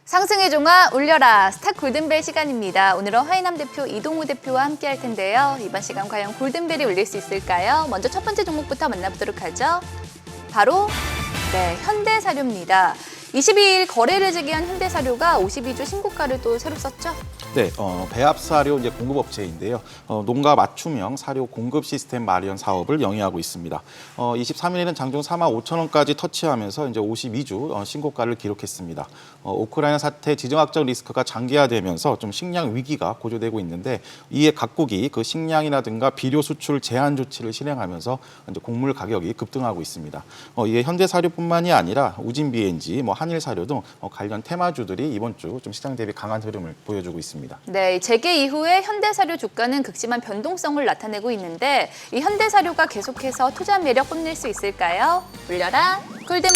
상승의 종아 울려라 스타 골든벨 시간입니다. 오늘은 화이남 대표 이동우 대표와 함께 할 텐데요. 이번 시간 과연 골든벨이 울릴 수 있을까요? 먼저 첫 번째 종목부터 만나보도록 하죠. 바로 현대사료입니다. 22일 거래를 재개한 현대사료가 52주 신고가를 또 새로 썼죠? 네, 배합사료 이제 공급업체인데요. 농가 맞춤형 사료 공급 시스템 마련 사업을 영위하고 있습니다. 23일에는 장중 45,000원까지 터치하면서 이제 52주 신고가를 기록했습니다. 우크라이나 사태 지정학적 리스크가 장기화되면서 좀 식량 위기가 고조되고 있는데 이에 각국이 그 식량이라든가 비료 수출 제한 조치를 실행하면서 이제 곡물 가격이 급등하고 있습니다. 이게 현대사료뿐만이 아니라 우진 BNG, 한일사료 등 관련 테마주들이 이번 주 좀 시장 대비 강한 흐름을 보여주고 있습니다. 네, 재개 이후에 현대사료 주가는 극심한 변동성을 나타내고 있는데 이 현대사료가 계속해서 투자 매력 뽐낼 수 있을까요? 울려라 골든벨!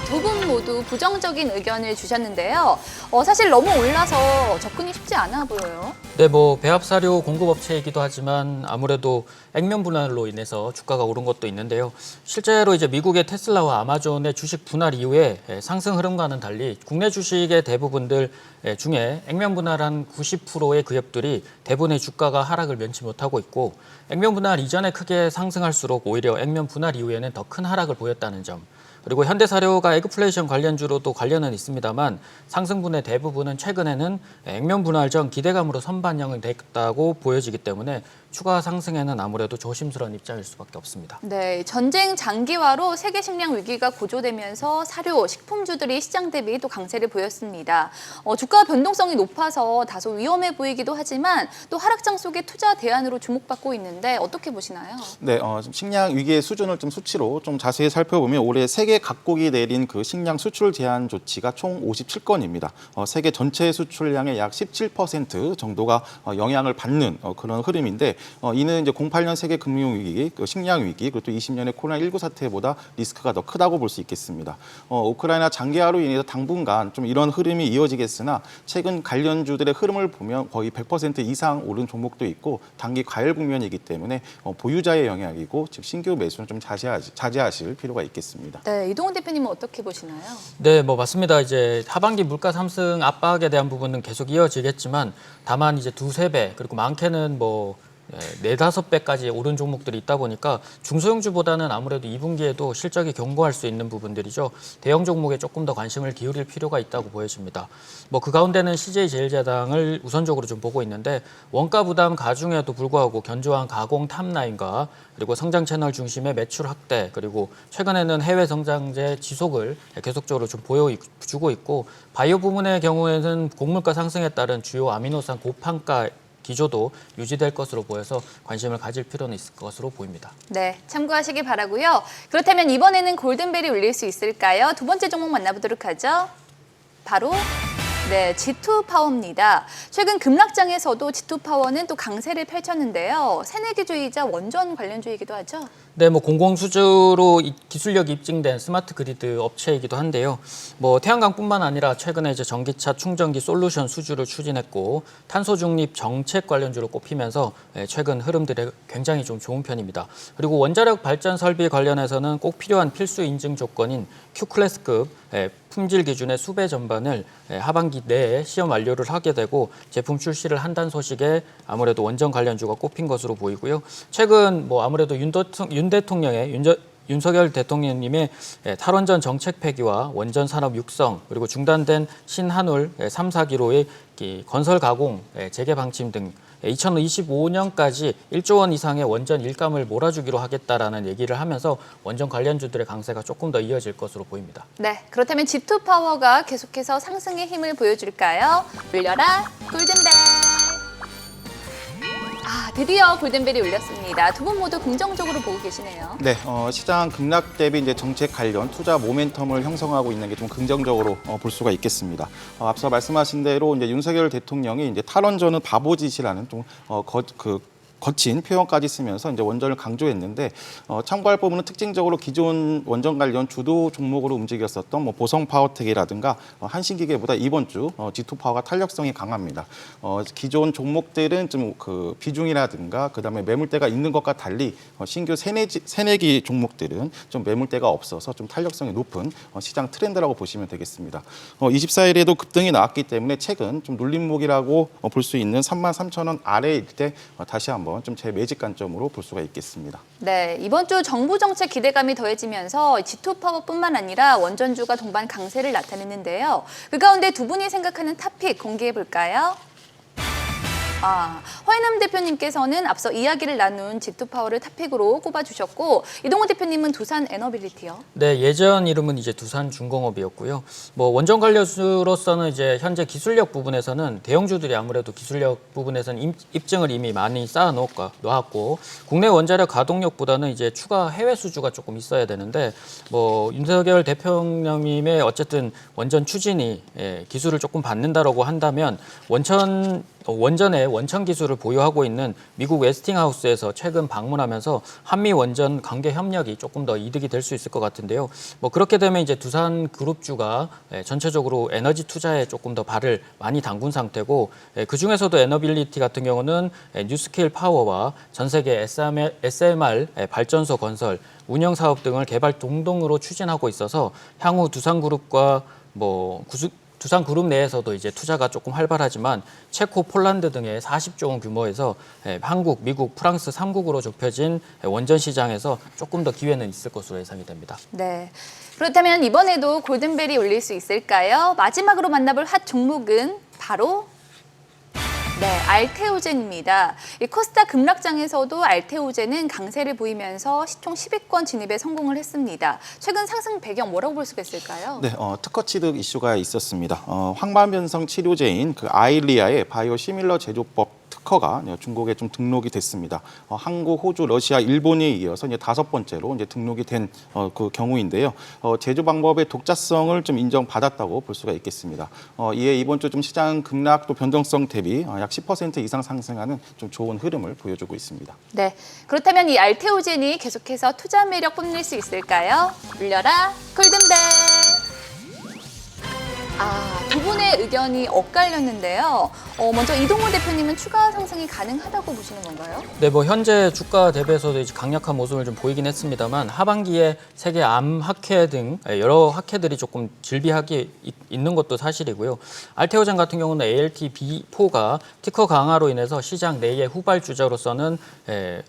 두 분 모두 부정적인 의견을 주셨는데요. 사실 너무 올라서 접근이 쉽지 않아 보여요. 네, 배합사료 공급업체이기도 하지만 아무래도 액면 분할로 인해서 주가가 오른 것도 있는데요. 실제로 이제 미국의 테슬라와 아마존의 주식 분할 이후에 상승 흐름과는 달리 국내 주식의 대부분들 중에 액면 분할한 90%의 기업들이 대부분의 주가가 하락을 면치 못하고 있고 액면 분할 이전에 크게 상승할수록 오히려 액면 분할 이후에는 더 큰 하락을 보였다는 점. 그리고 현대사료가 에그플레이션 관련주로도 관련은 있습니다만 상승분의 대부분은 최근에는 액면 분할 전 기대감으로 선반영이 됐다고 보여지기 때문에 추가 상승에는 아무래도 조심스러운 입장일 수밖에 없습니다. 네, 전쟁 장기화로 세계 식량 위기가 고조되면서 사료, 식품주들이 시장 대비 또 강세를 보였습니다. 주가 변동성이 높아서 다소 위험해 보이기도 하지만 또 하락장 속의 투자 대안으로 주목받고 있는데 어떻게 보시나요? 네, 식량 위기의 수준을 좀 수치로 좀 자세히 살펴보면 올해 세계 각국이 내린 그 식량 수출 제한 조치가 총 57건입니다. 세계 전체 수출량의 약 17% 정도가 영향을 받는 그런 흐름인데 이는 이제 08년 세계 금융 위기, 식량 위기, 그리고 또 20년의 코로나19 사태보다 리스크가 더 크다고 볼 수 있겠습니다. 우크라이나 장기화로 인해서 당분간 좀 이런 흐름이 이어지겠으나 최근 관련주들의 흐름을 보면 거의 100% 이상 오른 종목도 있고 단기 과열 국면이기 때문에 보유자의 영향이고 즉 신규 매수는 좀 자제하실 필요가 있겠습니다. 네, 이동훈 대표님은 어떻게 보시나요? 네, 맞습니다. 이제 하반기 물가 상승 압박에 대한 부분은 계속 이어지겠지만 다만 이제 두세 배 그리고 많게는 네다섯 배까지 오른 종목들이 있다 보니까 중소형주보다는 아무래도 2분기에도 실적이 견고할 수 있는 부분들이죠. 대형 종목에 조금 더 관심을 기울일 필요가 있다고 보여집니다. 그 가운데는 CJ제일제당을 우선적으로 좀 보고 있는데 원가 부담 가중에도 불구하고 견조한 가공 탑라인과 그리고 성장 채널 중심의 매출 확대 그리고 최근에는 해외 성장제 지속을 계속적으로 좀 보여주고 있고 바이오 부문의 경우에는 곡물가 상승에 따른 주요 아미노산 고판가 기조도 유지될 것으로 보여서 관심을 가질 필요는 있을 것으로 보입니다. 네, 참고하시기 바라고요. 그렇다면 이번에는 골든벨이 울릴 수 있을까요? 두 번째 종목 만나보도록 하죠. 바로 G2파워입니다. 최근 급락장에서도 G2파워는 또 강세를 펼쳤는데요. 새내기주의자 원전 관련주이기도 하죠. 네, 공공수주로 기술력이 입증된 스마트 그리드 업체이기도 한데요. 태양광뿐만 아니라 최근에 이제 전기차 충전기 솔루션 수주를 추진했고 탄소 중립 정책 관련주로 꼽히면서 최근 흐름들이 굉장히 좀 좋은 편입니다. 그리고 원자력 발전 설비 관련해서는 꼭 필요한 필수 인증 조건인 Q클래스급 품질 기준의 수배 전반을 하반기 내에 시험 완료를 하게 되고 제품 출시를 한다는 소식에 아무래도 원전 관련주가 꼽힌 것으로 보이고요. 최근 아무래도 윤석열 대통령님의 탈원전 정책 폐기와 원전 산업 육성 그리고 중단된 신한울 3, 4기로의 건설 가공 재개 방침 등 2025년까지 1조 원 이상의 원전 일감을 몰아주기로 하겠다라는 얘기를 하면서 원전 관련주들의 강세가 조금 더 이어질 것으로 보입니다. 네, 그렇다면 G2파워가 계속해서 상승의 힘을 보여줄까요? 울려라 골든벨! 드디어 골든벨이 울렸습니다. 두 분 모두 긍정적으로 보고 계시네요. 네, 시장 급락 대비 이제 정책 관련 투자 모멘텀을 형성하고 있는 게 좀 긍정적으로 볼 수가 있겠습니다. 앞서 말씀하신 대로 이제 윤석열 대통령이 이제 탈원전은 바보짓이라는 좀 거친 표현까지 쓰면서 이제 원전을 강조했는데 참고할 부분은 특징적으로 기존 원전 관련 주도 종목으로 움직였었던 뭐 보성 파워텍이라든가 한신기계보다 이번 주 G2 파워가 탄력성이 강합니다. 기존 종목들은 좀 그 비중이라든가 그다음에 매물대가 있는 것과 달리 신규 새내기 종목들은 좀 매물대가 없어서 좀 탄력성이 높은 시장 트렌드라고 보시면 되겠습니다. 24일에도 급등이 나왔기 때문에 최근 좀 눌림목이라고 볼 수 있는 33,000원 아래일 때 다시 한번 좀 제 매직 관점으로 볼 수가 있겠습니다. 네, 이번 주 정부 정책 기대감이 더해지면서 G2 파워뿐만 아니라 원전주가 동반 강세를 나타냈는데요. 그 가운데 두 분이 생각하는 탑픽 공개해 볼까요? 허인남 대표님께서는 앞서 이야기를 나눈 G2 파워를 탑픽으로 꼽아주셨고 이동호 대표님은 두산 에너빌리티요. 네, 예전 이름은 이제 두산중공업이었고요. 뭐 원전 관련주로서는 이제 현재 기술력 부분에서는 대형주들이 아무래도 기술력 부분에서는 입증을 이미 많이 쌓아놓았고 국내 원자력 가동력보다는 이제 추가 해외 수주가 조금 있어야 되는데 뭐 윤석열 대통령님의 어쨌든 원전 추진이 기술을 조금 받는다라고 한다면 원전의 원천 기술을 보유하고 있는 미국 웨스팅하우스에서 최근 방문하면서 한미 원전 관계 협력이 조금 더 이득이 될 수 있을 것 같은데요. 뭐 그렇게 되면 이제 두산 그룹주가 전체적으로 에너지 투자에 조금 더 발을 많이 담근 상태고 그 중에서도 에너빌리티 같은 경우는 뉴스케일 파워와 전 세계 SMR 발전소 건설, 운영 사업 등을 개발 동동으로 추진하고 있어서 향후 두산그룹과 두산그룹 내에서도 이제 투자가 조금 활발하지만 체코, 폴란드 등의 40조 원 규모에서 한국, 미국, 프랑스 3국으로 좁혀진 원전 시장에서 조금 더 기회는 있을 것으로 예상이 됩니다. 네. 그렇다면 이번에도 골든벨이 울릴 수 있을까요? 마지막으로 만나볼 핫 종목은 바로 알테오젠입니다. 이 코스닥 급락장에서도 알테오젠은 강세를 보이면서 시총 10위권 진입에 성공을 했습니다. 최근 상승 배경 뭐라고 볼 수가 있을까요? 네, 특허 취득 이슈가 있었습니다. 황반변성 치료제인 그 아일리아의 바이오 시밀러 제조법 특허가 중국에 좀 등록이 됐습니다. 한국, 호주, 러시아, 일본에 이어서 이제 5번째로 이제 등록이 된 그 경우인데요. 제조 방법의 독자성을 좀 인정받았다고 볼 수가 있겠습니다. 이에 이번 주 좀 시장 급락 또 변동성 대비 약 10% 이상 상승하는 좀 좋은 흐름을 보여주고 있습니다. 네, 그렇다면 이 알테오젠이 계속해서 투자 매력 뽐낼 수 있을까요? 울려라 골든벨! 두 분의 의견이 엇갈렸는데요. 먼저 이동호 대표님은 추가 상승이 가능하다고 보시는 건가요? 네, 뭐 현재 주가 대비해서도 이제 강력한 모습을 좀 보이긴 했습니다만 하반기에 세계 암 학회 등 여러 학회들이 조금 질비하게 있는 것도 사실이고요. 알테오젠 같은 경우는 ALT-B4가 특허 강화로 인해서 시장 내의 후발주자로서는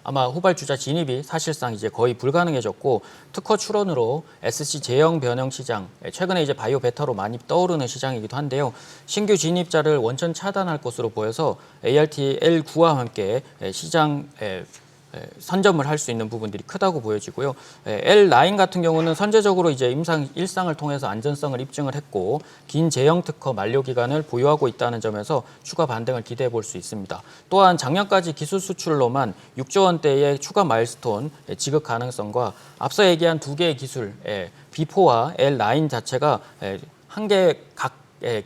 아마 후발주자 진입이 사실상 이제 거의 불가능해졌고 특허 출원으로 SC 제형 변형 시장, 최근에 이제 바이오 베타로 많이 떠오르는 시장이기도 한데요. 신규 진입자를 원천 차단할 것으로 보여서 ART-L9와 함께 시장 선점을 할 수 있는 부분들이 크다고 보여지고요. L9 같은 경우는 선제적으로 이제 일상을 통해서 안전성을 입증을 했고 긴 제형 특허 만료 기간을 보유하고 있다는 점에서 추가 반등을 기대해 볼 수 있습니다. 또한 작년까지 기술 수출로만 6조 원대의 추가 마일스톤 지급 가능성과 앞서 얘기한 두 개의 기술 B4와 L9 자체가 한 개 각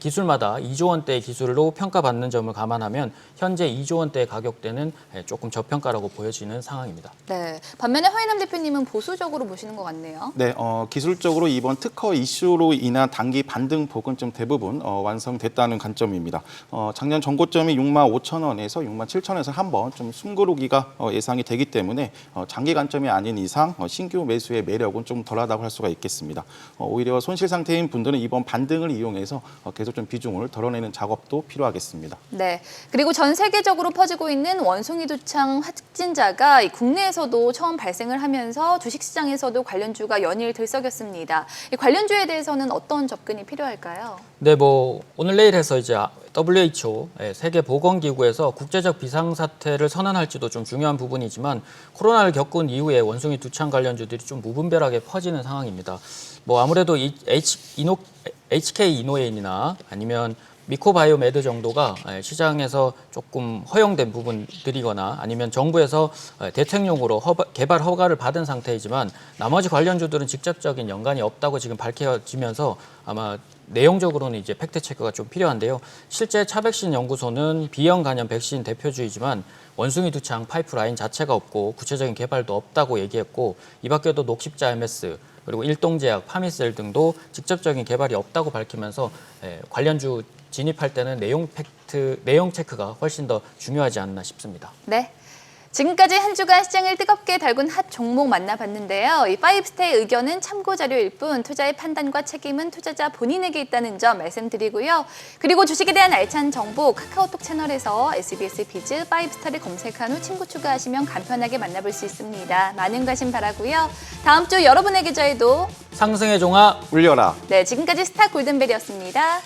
기술마다 2조 원대의 기술로 평가받는 점을 감안하면 현재 2조 원대의 가격대는 조금 저평가라고 보여지는 상황입니다. 네, 반면에 허인남 대표님은 보수적으로 보시는 것 같네요. 네, 기술적으로 이번 특허 이슈로 인한 단기 반등폭은 좀 대부분 완성됐다는 관점입니다. 작년 전고점이 65,000원에서 67,000원에서 한번 좀 숨고르기가 예상이 되기 때문에 장기 관점이 아닌 이상 신규 매수의 매력은 좀 덜하다고 할 수가 있겠습니다. 오히려 손실 상태인 분들은 이번 반등을 이용해서 계속 좀 비중을 덜어내는 작업도 필요하겠습니다. 네, 그리고 전 세계적으로 퍼지고 있는 원숭이 두창 확진자가 국내에서도 처음 발생을 하면서 주식시장에서도 관련주가 연일 들썩였습니다. 이 관련주에 대해서는 어떤 접근이 필요할까요? 네, 뭐 오늘 내일 해서 이제 WHO 세계보건기구에서 국제적 비상사태를 선언할지도 좀 중요한 부분이지만 코로나를 겪은 이후에 원숭이 두창 관련주들이 좀 무분별하게 퍼지는 상황입니다. 뭐 아무래도 HK 이노웨인이나 아니면 미코바이오메드 정도가 시장에서 조금 허용된 부분들이거나 아니면 정부에서 대책용으로 개발 허가를 받은 상태이지만 나머지 관련주들은 직접적인 연관이 없다고 지금 밝혀지면서 아마 내용적으로는 이제 팩트 체크가 좀 필요한데요. 실제 차백신 연구소는 B형 간염 백신 대표주이지만 원숭이 두창 파이프라인 자체가 없고 구체적인 개발도 없다고 얘기했고, 이 밖에도 녹십자 MS 그리고 일동제약, 파미셀 등도 직접적인 개발이 없다고 밝히면서 관련주 진입할 때는 내용 체크가 훨씬 더 중요하지 않나 싶습니다. 네. 지금까지 한 주간 시장을 뜨겁게 달군 핫 종목 만나봤는데요. 이 파이브스타의 의견은 참고 자료일 뿐 투자의 판단과 책임은 투자자 본인에게 있다는 점 말씀드리고요. 그리고 주식에 대한 알찬 정보 카카오톡 채널에서 SBS 비즈 파이브스타를 검색한 후 친구 추가하시면 간편하게 만나볼 수 있습니다. 많은 관심 바라고요. 다음 주 여러분의 계좌에도 상승의 종아 울려라. 네, 지금까지 스타 골든벨이었습니다.